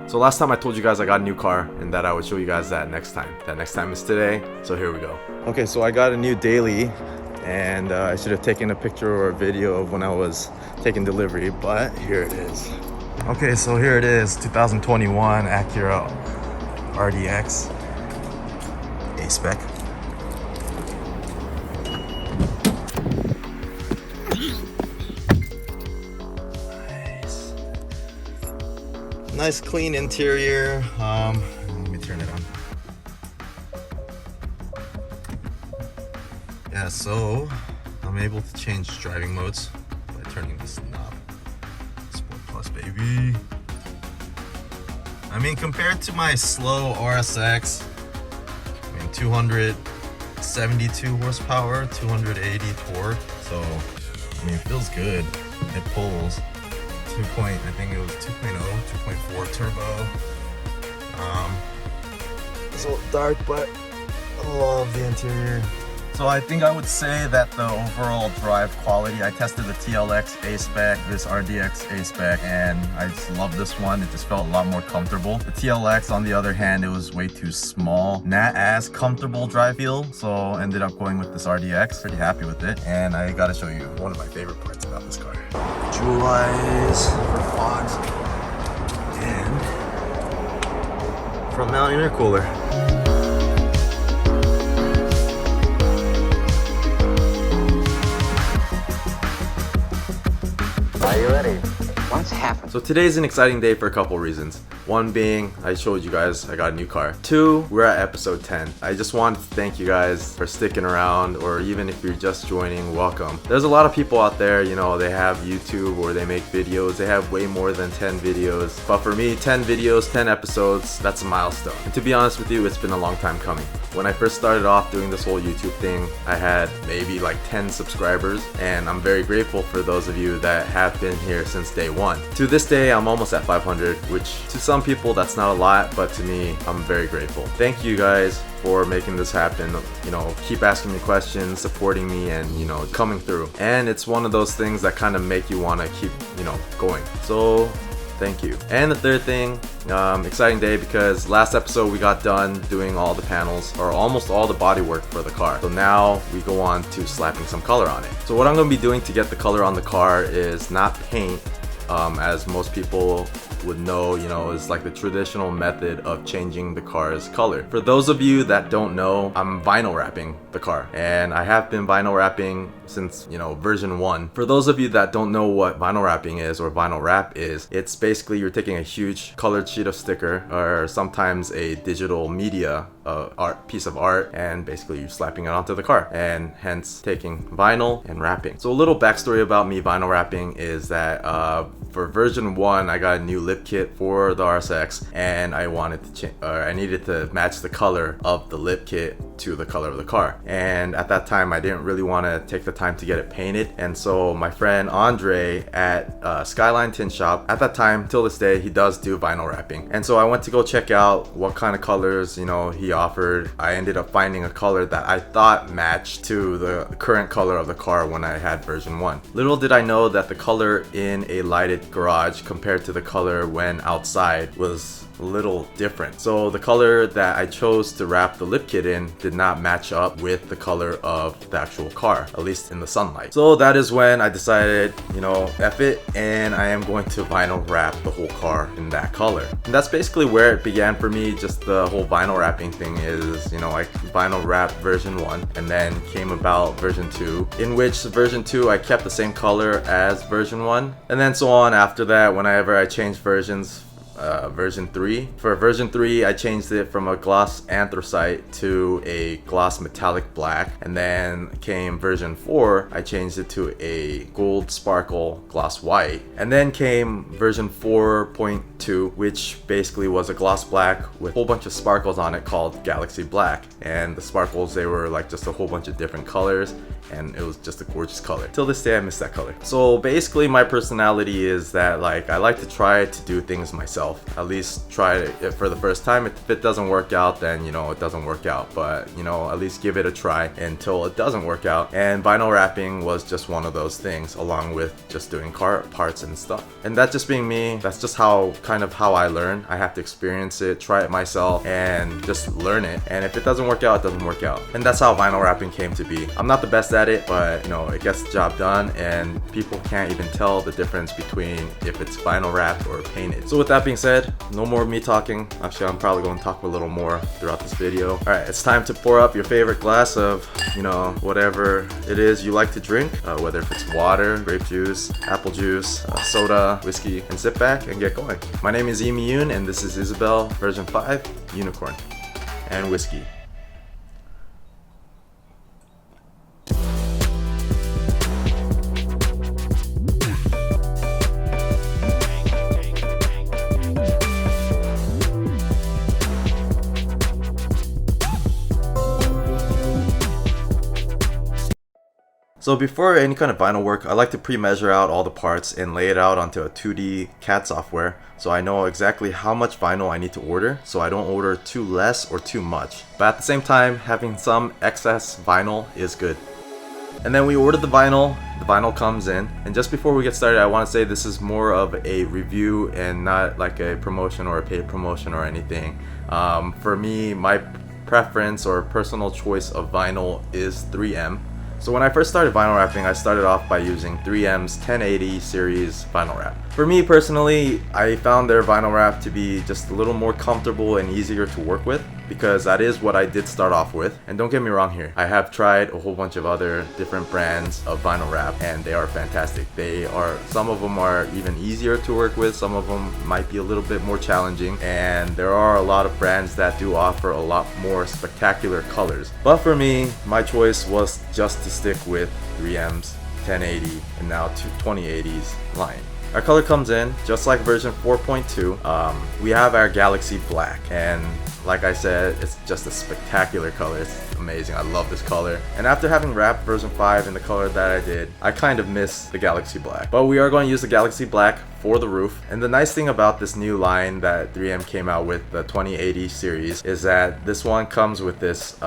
So last time I told you guys I got a new car and that I would show you guys that next time. That next time is today, so here we go. Okay, so I got a new daily and I should have taken a picture or a video of when I was taking delivery, but here it is. Okay, so here it is, 2021 Acura Rdx A-Spec. Nice clean interior. Let me turn it on. Yeah, so I'm able to change driving modes by turning this knob. Sport Plus, baby. I mean, compared to my slow RSX, 272 horsepower, 280 torque. So, it feels good. It pulls. I think it was 2.0, 2.4 turbo. It's a little dark, but I love the interior. So I think I would say that the overall drive quality, I tested the TLX A-Spec, this RDX A-Spec, and I just love this one. It just felt a lot more comfortable. The TLX, on the other hand, it was way too small. Not as comfortable drive feel, so ended up going with this RDX. Pretty happy with it. And I gotta show you one of my favorite parts about this car. Jewel eyes for fogs and front mount intercooler. Are you ready? What's happened? So today's an exciting day for a couple reasons. One being, I showed you guys I got a new car. Two, we're at episode 10. I just wanted to thank you guys for sticking around, or even if you're just joining, welcome. There's a lot of people out there, you know, they have YouTube or they make videos. They have way more than 10 videos. But for me, 10 videos, 10 episodes, that's a milestone. And to be honest with you, it's been a long time coming. When I first started off doing this whole YouTube thing, I had maybe like 10 subscribers, and I'm very grateful for those of you that have been here since day one. To this day, I'm almost at 500, which to some people that's not a lot, but to me, I'm very grateful. Thank you guys for making this happen. You know, keep asking me questions, supporting me, and you know, coming through. And it's one of those things that kind of make you want to keep, you know, going. So thank you. And the third thing, exciting day because last episode we got done doing all the panels, or almost all the body work for the car. So now we go on to slapping some color on it. So what I'm going to be doing to get the color on the car is not paint, as most people would know, you know, is like the traditional method of changing the car's color. For those of you that don't know, I'm vinyl wrapping the car, and I have been vinyl wrapping since, you know, version 1. For those of you that don't know what vinyl wrapping is or vinyl wrap is, it's basically you're taking a huge colored sheet of sticker, or sometimes a digital media piece of art, and basically you're slapping it onto the car, and hence taking vinyl and wrapping. So a little backstory about me vinyl wrapping is that for version 1 I got a new lip kit for the RSX, and I wanted to I needed to match the color of the lip kit to the color of the car, and at that time I didn't really want to take the time to get it painted. And so my friend Andre at Skyline Tin Shop, at that time till this day, he does do vinyl wrapping, and so I went to go check out what kind of colors, you know, he offered. I ended up finding a color that I thought matched to the current color of the car when I had version 1. Little did I know that the color in a lighted garage compared to the color when outside was a little different. So the color that I chose to wrap the lip kit in did not match up with the color of the actual car, at least in the sunlight. So that is when I decided, you know, F it, and I am going to vinyl wrap the whole car in that color. And that's basically where it began for me. Just the whole vinyl wrapping thing is, you know, I vinyl wrapped version 1, and then came about version 2, in which version 2 I kept the same color as version 1, and then so on after that. Whenever I changed versions, version 3. For version 3, I changed it from a gloss anthracite to a gloss metallic black, and then came version 4, I changed it to a gold sparkle gloss white, and then came version 4.2, which basically was a gloss black with a whole bunch of sparkles on it called Galaxy Black. And the sparkles, they were like just a whole bunch of different colors, and it was just a gorgeous color. Till this day I miss that color. So basically my personality is that like I like to try to do things myself. At least try it for the first time. If it doesn't work out, then you know it doesn't work out, but you know at least give it a try until it doesn't work out. And vinyl wrapping was just one of those things, along with just doing car parts and stuff. And that just being me, that's just how I learn. I have to experience it, try it myself, and just learn it. And if it doesn't work out, it doesn't work out. And that's how vinyl wrapping came to be. I'm not the best at it, but you know, it gets the job done, and people can't even tell the difference between if it's vinyl wrapped or painted. So with that being said, no more me talking. Actually, I'm probably going to talk a little more throughout this video. All right, it's time to pour up your favorite glass of, you know, whatever it is you like to drink, whether if it's water, grape juice, apple juice, soda, whiskey, and sit back and get going. My name is Yoon, and this is Isabel version 5 Unicorn and whiskey. So before any kind of vinyl work, I like to pre-measure out all the parts and lay it out onto a 2D CAD software, so I know exactly how much vinyl I need to order, so I don't order too less or too much. But at the same time, having some excess vinyl is good. And then we ordered the vinyl comes in, and just before we get started, I want to say this is more of a review and not like a promotion or a paid promotion or anything. For me, my preference or personal choice of vinyl is 3M. So when I first started vinyl wrapping, I started off by using 3M's 1080 series vinyl wrap. For me personally, I found their vinyl wrap to be just a little more comfortable and easier to work with, because that is what I did start off with. And don't get me wrong here, I have tried a whole bunch of other different brands of vinyl wrap, and they are fantastic. Some of them are even easier to work with, some of them might be a little bit more challenging, and there are a lot of brands that do offer a lot more spectacular colors. But for me, my choice was just to stick with 3M's 1080 and now 2080's line. Our color comes in just like version 4.2. We have our Galaxy Black, and like I said, it's just a spectacular color. It's amazing. I love this color. And after having wrapped version 5 in the color that I did, I kind of miss the Galaxy Black. But we are going to use the Galaxy Black for the roof. And the nice thing about this new line that 3M came out with, the 2080 series, is that this one comes with this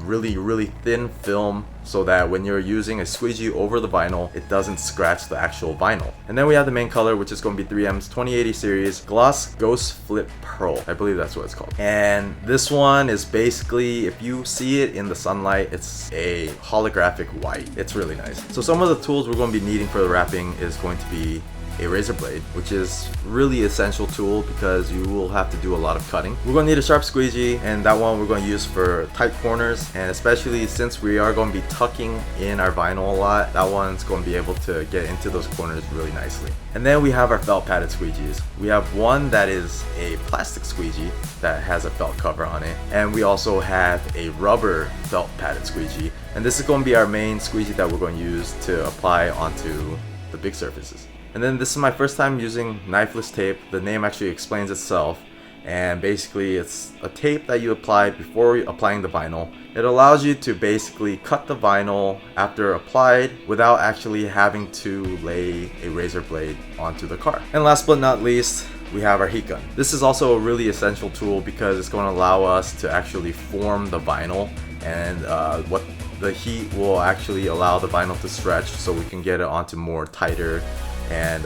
really thin film, so that when you're using a squeegee over the vinyl, it doesn't scratch the actual vinyl. And then we have the main color, which is going to be 3M's 2080 series Gloss Ghost Flip Pearl. I believe that's what it's called. And this one is basically, if you see it in the sunlight, it's a holographic white. It's really nice. So some of the tools we're going to be needing for the wrapping is going to be a razor blade, which is really essential tool because you will have to do a lot of cutting. We're going to need a sharp squeegee, and that one we're going to use for tight corners, and especially since we are going to be tucking in our vinyl a lot, that one's going to be able to get into those corners really nicely. And then we have our felt padded squeegees. We have one that is a plastic squeegee that has a felt cover on it, and we also have a rubber felt padded squeegee, and this is going to be our main squeegee that we're going to use to apply onto the big surfaces. And then this is my first time using Knifeless Tape. The name actually explains itself, and basically it's a tape that you apply before applying the vinyl. It allows you to basically cut the vinyl after applied without actually having to lay a razor blade onto the car. And last but not least, we have our heat gun. This is also a really essential tool because it's going to allow us to actually form the vinyl, and what the heat will actually allow the vinyl to stretch so we can get it onto more tighter and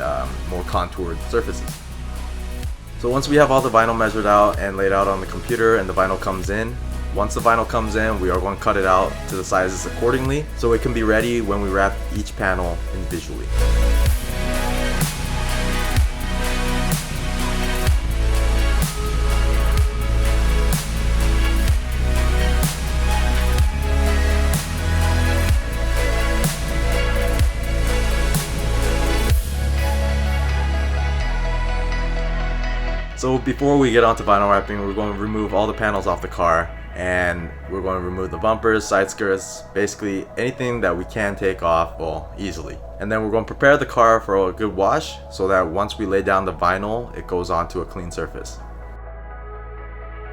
more contoured surfaces. So once we have all the vinyl measured out and laid out on the computer and the vinyl comes in, once the vinyl comes in, we are going to cut it out to the sizes accordingly so it can be ready when we wrap each panel individually. So before we get onto vinyl wrapping, we're going to remove all the panels off the car, and we're going to remove the bumpers, side skirts, basically anything that we can take off, well, easily. And then we're going to prepare the car for a good wash so that once we lay down the vinyl, it goes onto a clean surface.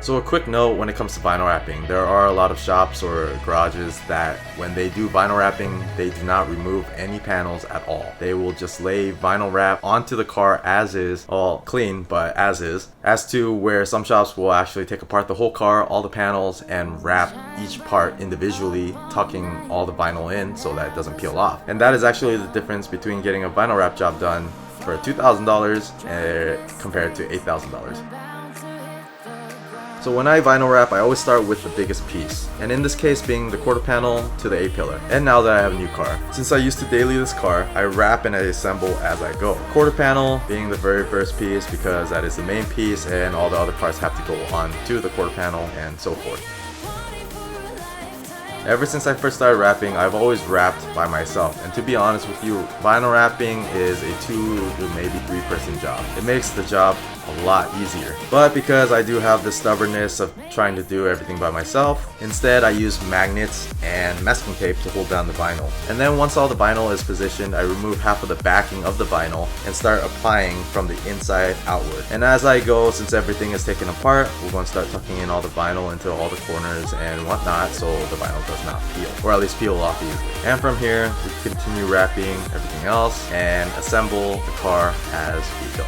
So a quick note when it comes to vinyl wrapping, there are a lot of shops or garages that when they do vinyl wrapping, they do not remove any panels at all. They will just lay vinyl wrap onto the car as is, all clean, but as is. As to where some shops will actually take apart the whole car, all the panels, and wrap each part individually, tucking all the vinyl in so that it doesn't peel off. And that is actually the difference between getting a vinyl wrap job done for $2,000 compared to $8,000. So when I vinyl wrap, I always start with the biggest piece, and in this case being the quarter panel to the A-pillar. And now that I have a new car, since I used to daily this car, I wrap and I assemble as I go. Quarter panel being the very first piece because that is the main piece and all the other parts have to go on to the quarter panel and so forth. Ever since I first started wrapping, I've always wrapped by myself, and to be honest with you, vinyl wrapping is a 2 to maybe 3 person job. It makes the job a lot easier. But because I do have the stubbornness of trying to do everything by myself, instead I use magnets and masking tape to hold down the vinyl. And then once all the vinyl is positioned, I remove half of the backing of the vinyl and start applying from the inside outward. And as I go, since everything is taken apart, we're going to start tucking in all the vinyl into all the corners and whatnot so the vinyl does not peel, or at least peel off easily. And from here, we continue wrapping everything else and assemble the car as we go.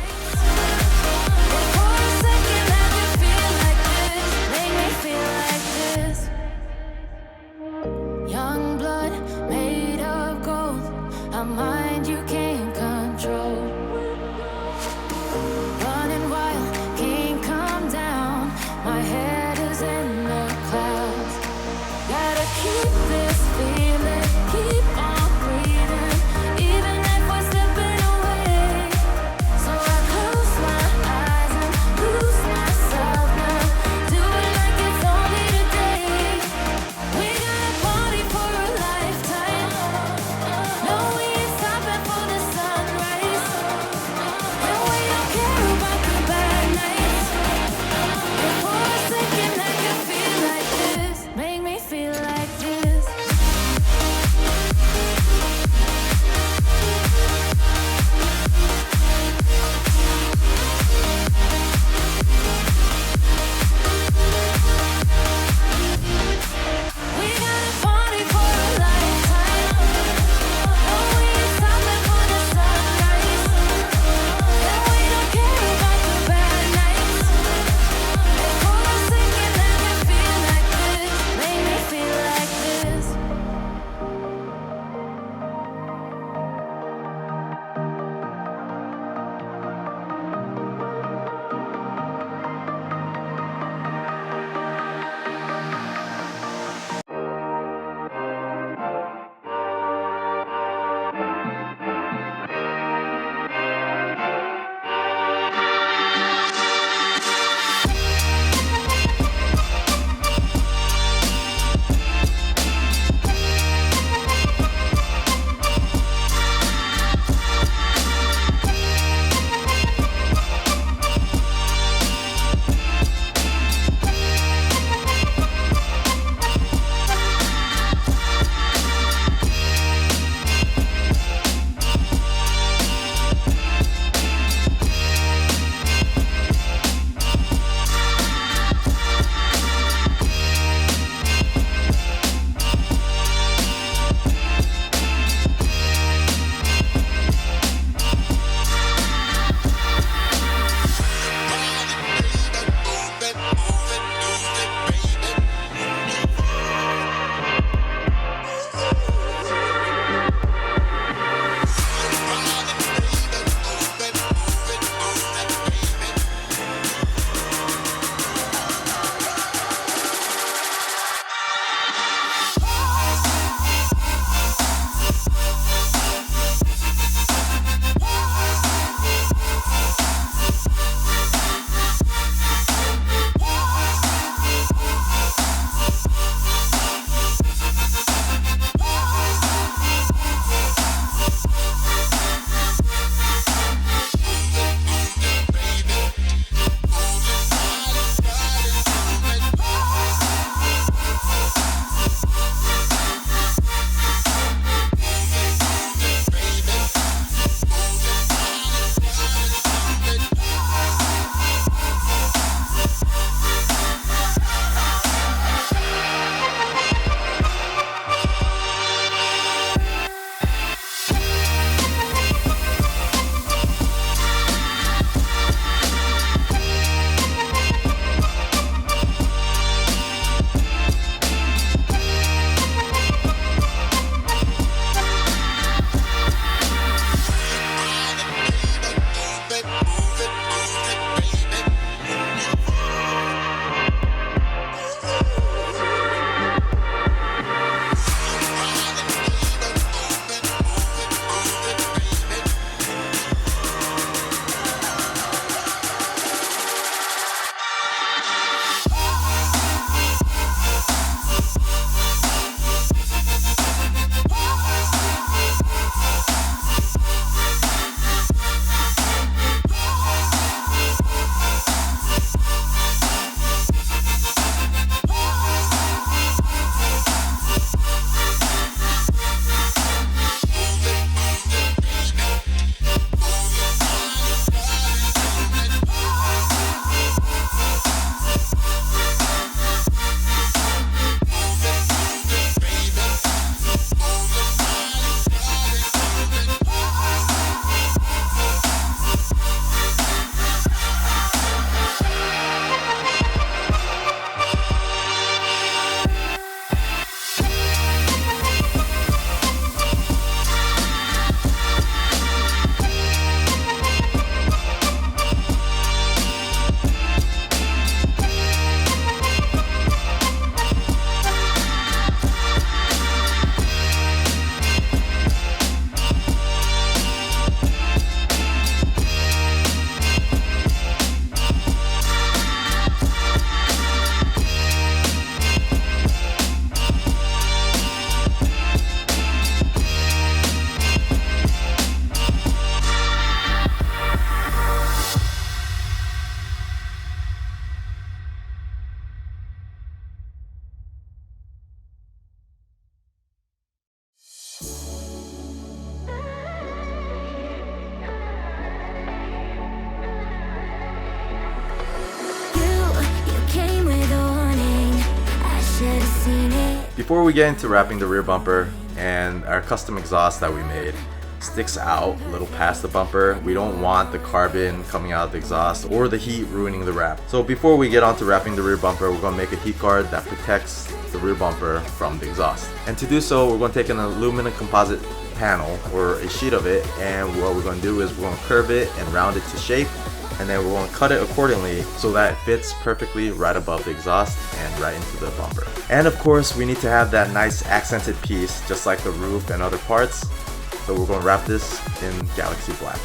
Before we get into wrapping the rear bumper, and our custom exhaust that we made sticks out a little past the bumper, we don't want the carbon coming out of the exhaust or the heat ruining the wrap. So before we get on to wrapping the rear bumper, we're going to make a heat guard that protects the rear bumper from the exhaust. And to do so, we're going to take an aluminum composite panel or a sheet of it, and what we're going to do is we're going to curve it and round it to shape, and then we're going to cut it accordingly so that it fits perfectly right above the exhaust and right into the bumper. And of course, we need to have that nice accented piece just like the roof and other parts. So we're going to wrap this in Galaxy Black.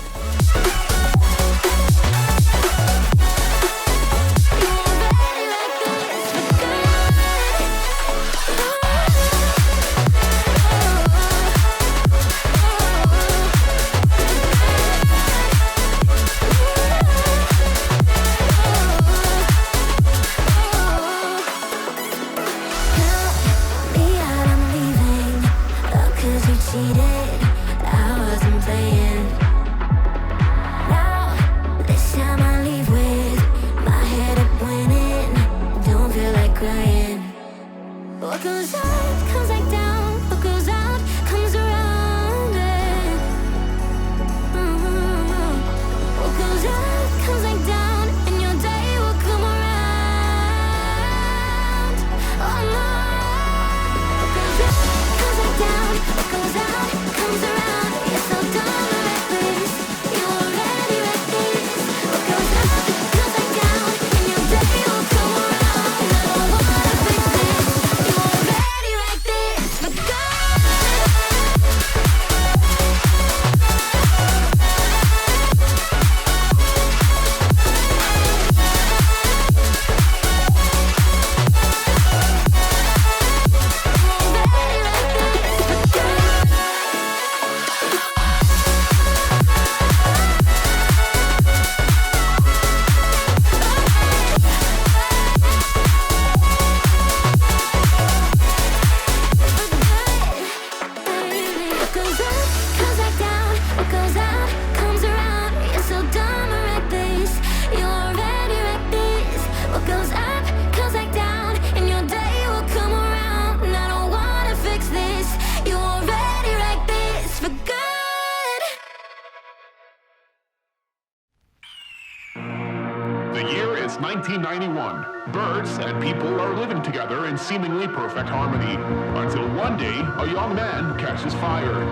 The year is 1991. Birds and people are living together in seemingly perfect harmony, until one day a young man catches fire.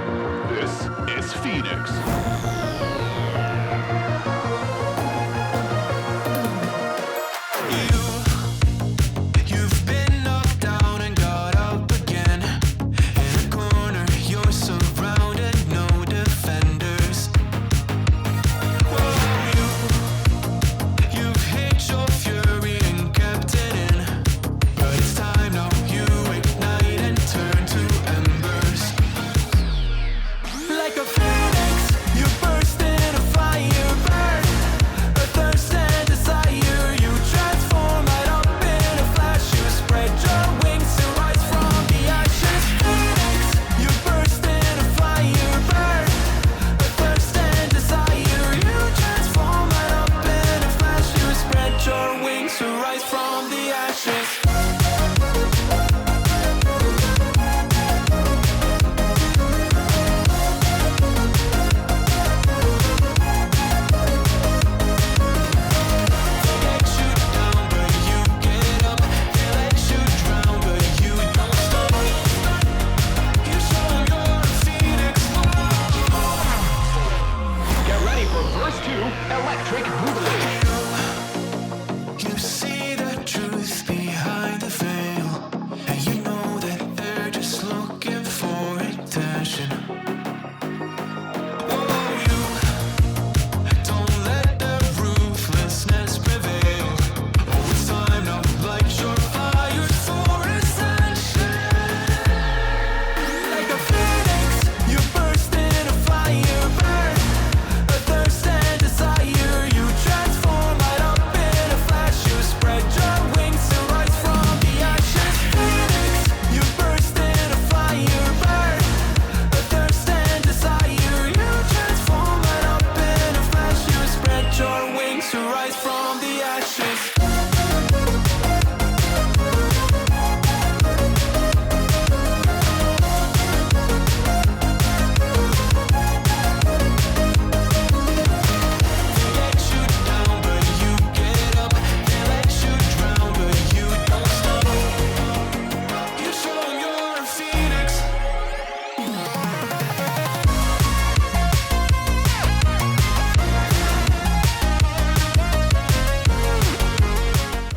This is Phoenix. You see the truth behind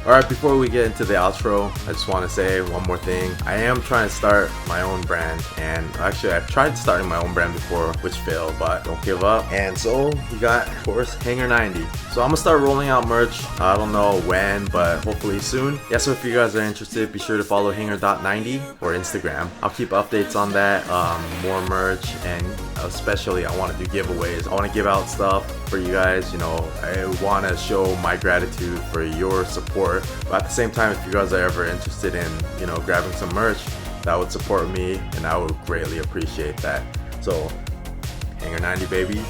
Alright, before we get into the outro, I just want to say one more thing. I am trying to start my own brand, and actually I've tried starting my own brand before, which failed, but don't give up. And so we got, of course, Hanger 90. So I'm gonna start rolling out merch. I don't know when, but hopefully soon. Yeah, so if you guys are interested, be sure to follow hanger.90 or Instagram. I'll keep updates on that, more merch, and especially I want to do giveaways. I want to give out stuff for you guys. You know, I want to show my gratitude for your support, but at the same time, if you guys are ever interested in, you know, grabbing some merch, that would support me, and I would greatly appreciate that. So Hanger 90, baby.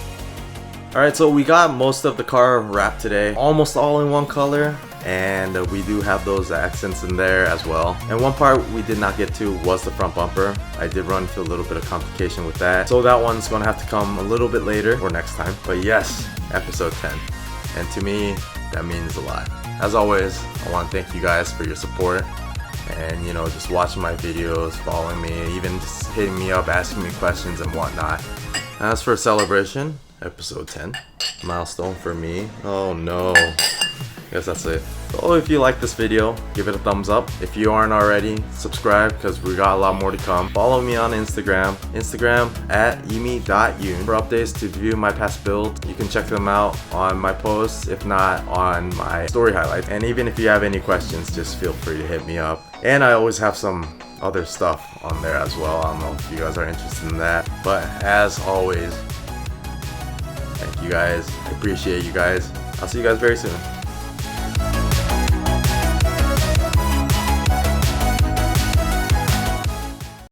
Alright, so we got most of the car wrapped today, almost all in one color, and we do have those accents in there as well. And one part we did not get to was the front bumper. I did run into a little bit of complication with that, so that one's gonna have to come a little bit later or next time. But yes, episode 10, and to me that means a lot. As always, I want to thank you guys for your support, and you know, just watching my videos, following me, even just hitting me up, asking me questions and whatnot. As for celebration, episode 10, milestone for me. Oh no, guess that's it. So if you like this video, give it a thumbs up. If you aren't already, subscribe, because we got a lot more to come. Follow me on Instagram at emi.yoon for updates to view my past builds. You can check them out on my posts, if not on my story highlights. And even if you have any questions, just feel free to hit me up. And I always have some other stuff on there as well. I don't know if you guys are interested in that, but as always, thank you guys. I appreciate you guys. I'll see you guys very soon.